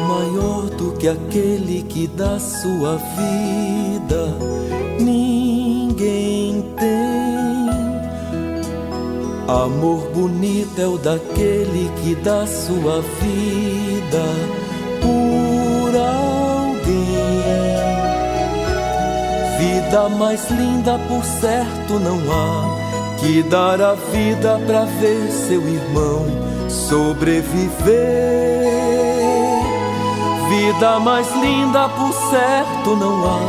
maior do que aquele que dá sua vida ninguém tem. Amor bonito é o daquele que dá sua vida por alguém. Vida mais linda por certo não há, que dar a vida pra ver seu irmão sobreviver. Vida mais linda por certo não há,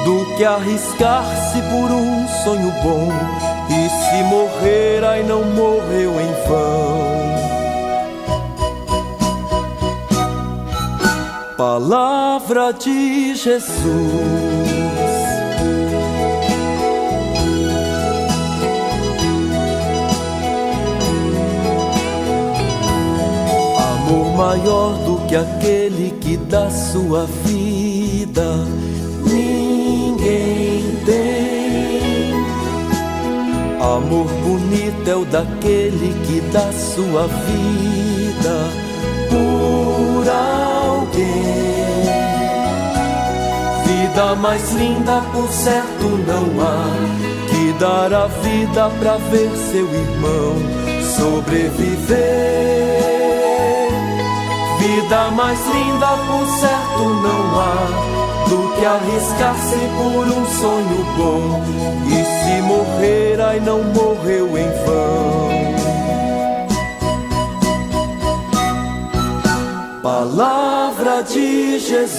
do que arriscar-se por um sonho bom, e se morrer, ai não morreu em vão. Palavra de Jesus. Amor maior do que aquele que dá sua vida ninguém tem. Amor bonito é o daquele que dá sua vida por alguém. Vida mais linda por certo não há, que dar a vida pra ver seu irmão sobreviver. Vida mais linda por certo não há, do que arriscar-se por um sonho bom, e se morrer, ai não morreu em vão. Palavra de Jesus.